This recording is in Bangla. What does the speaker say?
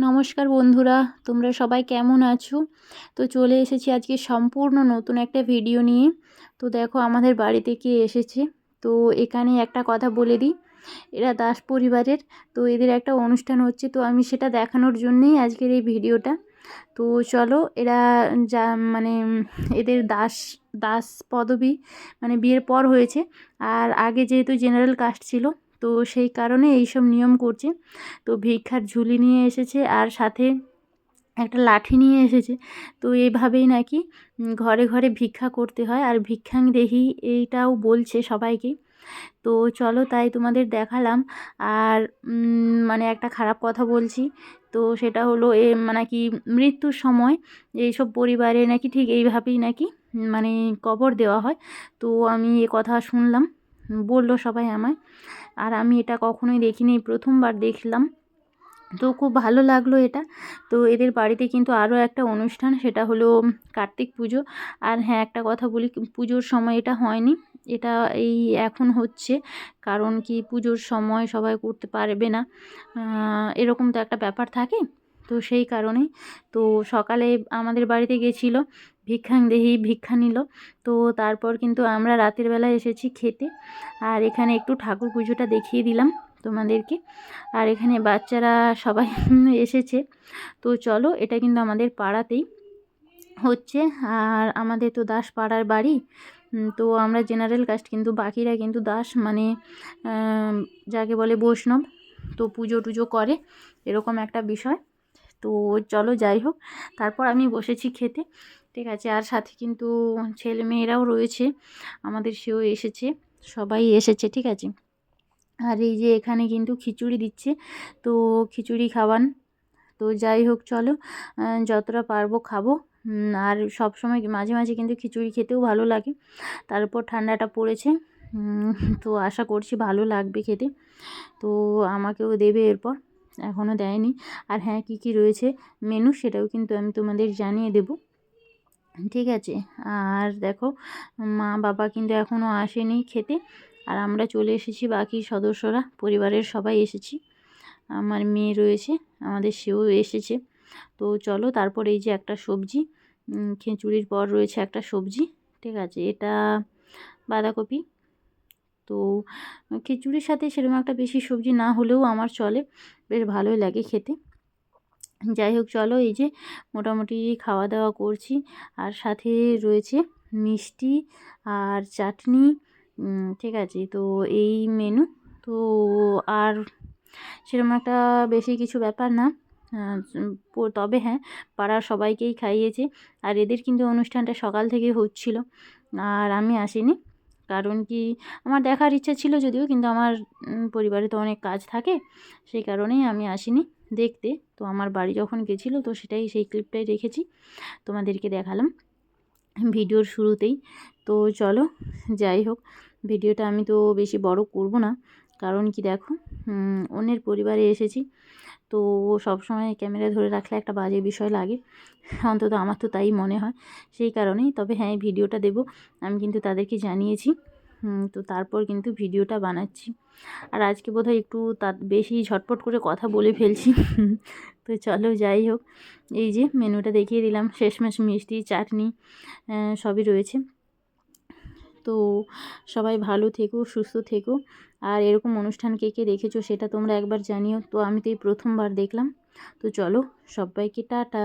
নমস্কার বন্ধুরা, তোমরা সবাই কেমন আছো? তো চলে এসেছি আজকে সম্পূর্ণ নতুন একটা ভিডিও নিয়ে। তো দেখো আমাদের বাড়িতে কে এসেছে। তো এখানে একটা কথা বলে দিই, এরা দাস পরিবারের। তো এদের একটা অনুষ্ঠান হচ্ছে, তো আমি সেটা দেখানোর জন্যেই আজকের এই ভিডিওটা। তো চলো, এরা যা মানে এদের দাস দাস পদবি মানে বিয়ের পর হয়েছে, আর আগে যেহেতু জেনারেল কাস্ট ছিল, তো সেই কারণে এইসব নিয়ম করছে। তো ভিক্ষার ঝুলি নিয়ে এসেছে আর সাথে একটা লাঠি নিয়ে এসেছে। তো এইভাবেই নাকি ঘরে ঘরে ভিক্ষা করতে হয়, আর ভিক্ষাং দেহি এইটাও বলছে সবাইকে। তো চলো তাই তোমাদের দেখালাম। আর মানে একটা খারাপ কথা বলছি, তো সেটা হলো নাকি মৃত্যুর সময় এইসব পরিবারে নাকি ঠিক এইভাবেই নাকি মানে কবর দেওয়া হয়। তো আমি এ কথা শুনলাম, বললো সবাই আমায়, আর আমি এটা কখনোই দেখিনি, প্রথমবার দেখলাম। তো খুব ভালো লাগলো এটা। তো এদের বাড়িতে কিন্তু আরও একটা অনুষ্ঠান, সেটা হলো কার্তিক পুজো। আর হ্যাঁ, একটা কথা বলি, পুজোর সময় এটা হয়নি, এটা এই এখন হচ্ছে। কারণ কি, পুজোর সময় সবাই করতে পারবে না, এরকম তো একটা ব্যাপার থাকে। তো সেই কারণেই তো সকালে আমাদের বাড়িতে গেছিলো, ভিক্ষাং দেহি ভিক্ষা নিল। তো তারপর কিন্তু আমরা রাতের বেলা এসেছি খেতে। আর এখানে একটু ঠাকুর পুজোটা দেখিয়ে দিলাম তোমাদেরকে। আর এখানে বাচ্চারা সবাই এসেছে। তো চলো, এটা কিন্তু আমাদের পাড়াতেই হচ্ছে। আর আমাদের তো দাস পাড়ার বাড়ি। তো আমরা জেনারেল কাস্ট, কিন্তু বাকিরা কিন্তু দাস, মানে যাকে বলে বৈষ্ণব। তো পুজো টুজো করে, এরকম একটা বিষয়। তো চলো যাই হোক, তারপর আমি বসেছি খেতে, ঠিক আছে। আর সাথে কিন্তু ছেলে মেয়েরাও রয়েছে আমাদের, সেও এসেছে, সবাই এসেছে, ঠিক আছে। আর এই যে এখানে কিন্তু খিচুড়ি দিচ্ছে, তো খিচুড়ি খাওয়ান। তো যাই হোক চলো, যতটা পারবো খাবো। আর সব সময় মাঝে মাঝে কিন্তু খিচুড়ি খেতেও ভালো লাগে। তারপর ঠান্ডাটা পড়েছে, তো আশা করছি ভালো লাগবে খেতে। তো আমাকেও দেবে এরপর, এখনও দেয়নি। আর হ্যাঁ, কী কী রয়েছে মেনু সেটাও কিন্তু আমি তোমাদের জানিয়ে দেব, ঠিক আছে। আর দেখো, মা বাবা কিন্তু এখনও আসেনি খেতে, আর আমরা চলে এসেছি, বাকি সদস্যরা পরিবারের সবাই এসেছি। আমার মেয়ে রয়েছে আমাদের, সেও এসেছে। তো চলো, তারপর এই যে একটা সবজি, খিচুড়ির পর রয়েছে একটা সবজি, ঠিক আছে, এটা বাঁধাকপি। তো খিচুড়ির সাথে সেরকম একটা বেশি সবজি না হলেও আমার চলে, বেশ ভালোই লাগে খেতে। যাই হোক চলো, এই যে মোটামুটি খাওয়া দাওয়া করছি। আর সাথে রয়েছে মিষ্টি আর চাটনি, ঠিক আছে। তো এই মেনু। তো আর সেরকম একটা বেশি কিছু ব্যাপার না। তবে হ্যাঁ, পাড়ার সবাইকেই খাইয়েছে। আর এদের কিন্তু অনুষ্ঠানটা সকাল থেকে হচ্ছিল, আর আমি আসিনি। কারণ কি, আমার দেখার ইচ্ছা ছিল যদিও, কিন্তু আমার পরিবারে তো অনেক কাজ থাকে, সেই কারণেই আমি আসিনি দেখতে। তো আমার বাড়ি যখন গেছিলো, তো সেই ক্লিপটাই রেখেছি, তোমাদেরকে দেখালাম ভিডিওর শুরুতেই। তো চলো যাই হোক, ভিডিওটা আমি তো বেশি বড় করব না। কারণ কি দেখো, অন্যের পরিবারে এসেছি, তো সব সময় ক্যামেরা ধরে রাখলে একটা বাজে বিষয় লাগে, অন্তত আমার তো তাই মনে হয়। সেই কারণেই, তবে হ্যাঁ, এই ভিডিওটা দেব, আমি কিন্তু তাদেরকে জানিয়েছি। তো তারপর কিন্তু ভিডিওটা বানাচ্ছি। আর আজকে বোধহয় একটু বেশি ঝটপট করে কথা বলে ফেলছি। তো চলো যাই হোক, এই যে মেনুটা দেখিয়ে দিলাম, শেষমেশ মিষ্টি চাটনি সবই রয়েছে। তো সবাই ভালো থেকো, সুস্থ থেকো। আর এরকম অনুষ্ঠান কে কে দেখেছো সেটা তোমরা একবার জানিও। তো আমি তো এই প্রথমবার দেখলাম। তো চলো, সবাইকে টাটা।